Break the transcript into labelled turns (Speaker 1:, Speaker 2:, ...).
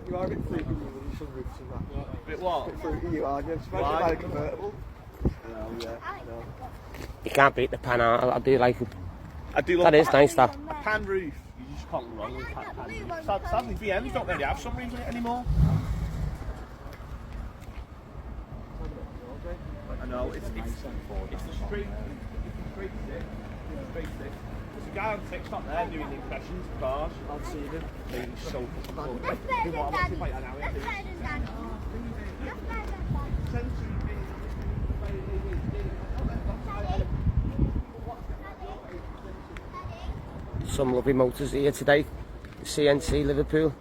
Speaker 1: You are a bit freaky with some roofs and that.
Speaker 2: A bit what?
Speaker 1: A bit freaky you are, yeah. Especially by a convertible. No, yeah, no.
Speaker 3: You can't beat the pan out. I do like it.
Speaker 2: I do love
Speaker 3: That is nice, that.
Speaker 2: a pan roof. You just can't go wrong with a pan roof. Sadly, BMs don't really have some reason anymore. I know, it's the straight stick. There's a guy on TikTok there doing the impressions of cars.
Speaker 1: I've seen him.
Speaker 2: He's so cool.
Speaker 4: That's better than Daddy. That's better than Daddy. That's better than Daddy.
Speaker 3: Some lovely motors here today. CNC Liverpool.